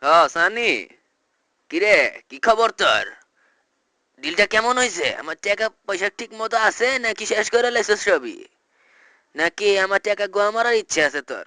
সানি, কিরে, কি খবর তোর? ডিলটা কেমন হয়েছে? আমার টাকা পয়সা ঠিক মতো আছে নাকি শেষ করে লাইছিস সবই? নাকি আমার টাকা গোয়া মারার ইচ্ছে আছে তোর?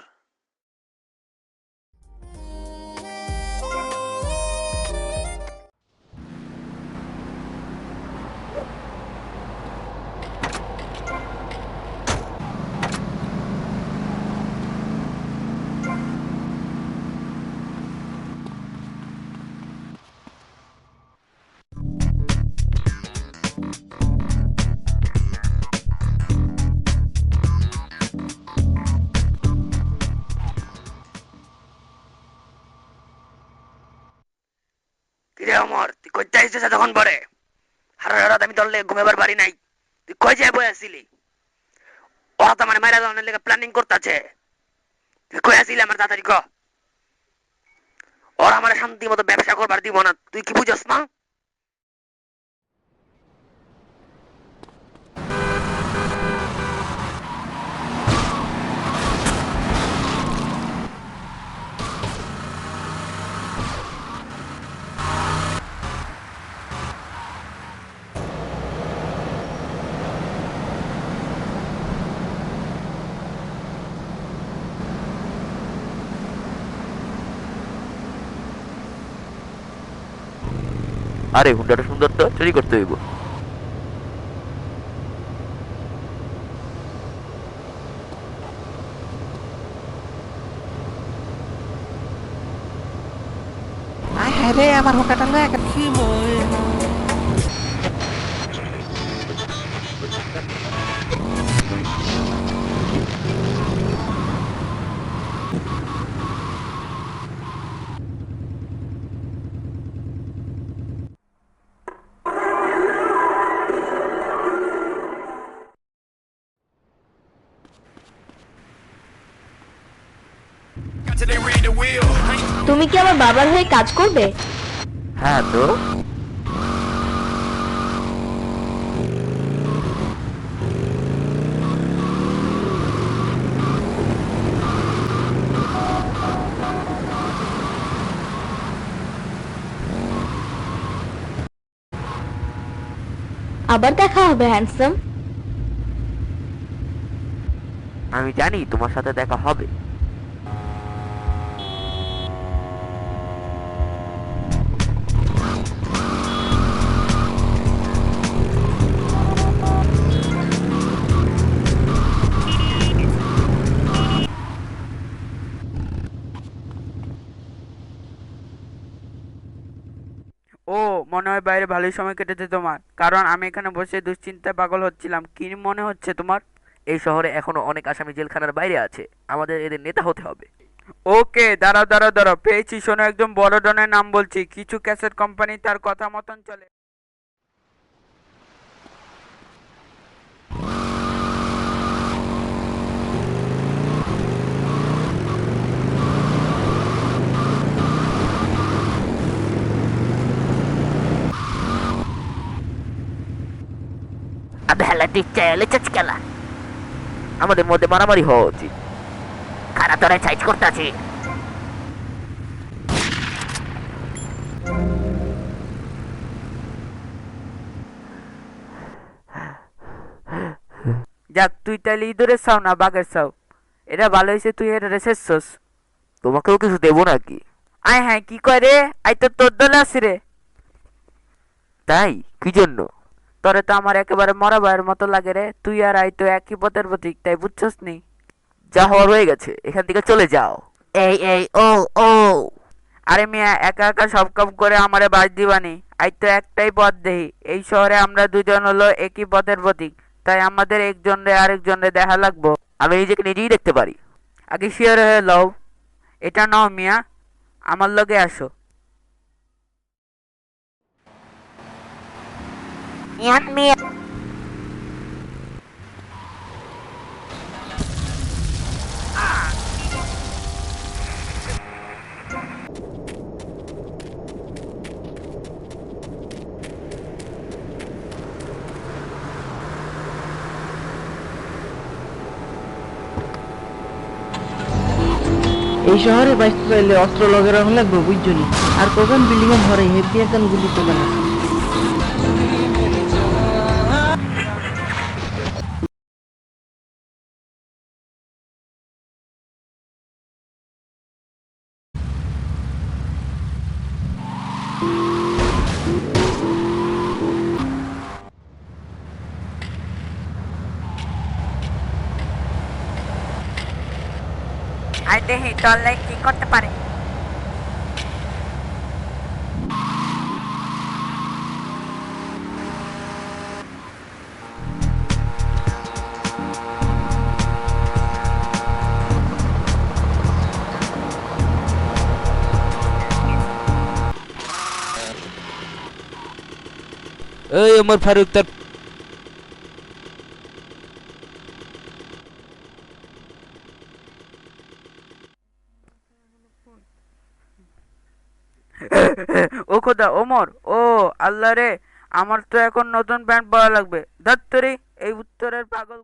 কিরে অমর, তুই কইতে আইছিস তখন পরে? হারা রাত আমি তোর লেগে ঘুমাবার পারি নাই। তুই কই যাই বই আসিলি? ওরা তো মানে মাইরা যাওয়ার লেগে প্ল্যানিং করতেছে। তুই কই আসিলি আমার তাড়াতাড়ি ক। ওরা আমার শান্তি মতো ব্যবসা করবার দিব না, তুই কি বুঝস না? আরে হুন্ডাটা সুন্দর তো, চুরি করতে হইব। আয় হায় রে, আমার হোন্ডাটা লয়ে গেল কি তুমি কি আমার বাবার হয়ে কাজ করবে? হ্যাঁ তো। আবার দেখা হবে হ্যান্ডসাম। আমি জানি তোমার সাথে দেখা হবে। ও, মনে হয় বাইরে ভালোই সময় কেটেছে তোমার, কারণ আমি এখানে বসে দুশ্চিন্তায় পাগল হচ্ছিলাম। কি মনে হচ্ছে তোমার? এই শহরে এখনো অনেক আসামি জেলখানার বাইরে আছে, আমাদের এদের নেতা হতে হবে। ওকে, দাঁড়াও দাঁড়াও দাঁড়াও, পেয়েছি। শোনো, একদম বড় ডনের নাম বলছি। কিছু ক্যাসেট কোম্পানি তার কথা মতন চলে। আবেলা ঠিক চাইলে চাচকেলা, আমাদের মধ্যে মারামারি হওয়া উচিত। খারা তোরা সাইজ করতেছি। যাক, তুই তাহলে ইঁদুরের চাও না বাঘের চাও? এটা ভালো হয়েছে তুই এটা রেসেছস। তোমাকেও কিছু দেবো নাকি? আয় হ্যাঁ, কি কয় রে? আই তো তোর দলে আছি রে। তাই? কি জন্য? তোরে তো আমার একেবারে মরা ভাইয়ের মতো লাগে রে। তুই আর আই তো একই পথের প্রতীক, তাই বুঝছস নি? যা হওয়ার হয়ে গেছে, এখান থেকে চলে যাও। এই এই ও ও, আরে মিয়া, একা একা সব কাম করে আমারে বাদ দিবানি? আই তো একটাই পথ দেহি। এই শহরে আমরা দুজন হলো একই পথের প্রতীক, তাই আমাদের একজন রে আরেকজন রে দেখা লাগবো। আমি নিজেকে নিজেই দেখতে পারি। আগে শিওর হয়ে লও। এটা নাও মিয়া, আমার লগে আসো। ইয়ান মিয়া। এই শহরে বাঁচতে চাইলে অস্ত্র লগে রাখা লাগবে বুঝছনি। আর কখন বিল্ডিং এর ঘরে হেপি একজন গুলি করবে না। আই দেখি টলে কি করতে পারে। এই ওমর ফারুক তার ও খোদা ওমর, ও আল্লাহ রে, আমার তো এখন নতুন প্যান্ট পরা লাগবে। ধত্তরি, এই উত্তরের পাগল।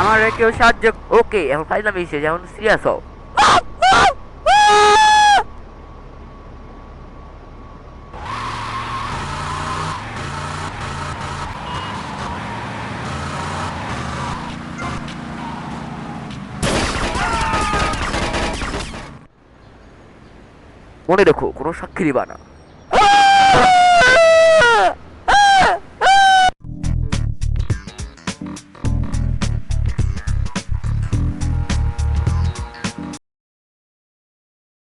আমার কেউ সাহায্য। ওকে, এখন ফাইলাম এসে যেমন সিরিয়াস হও। মনে রেখো, কোনো সাক্ষী দিবা না।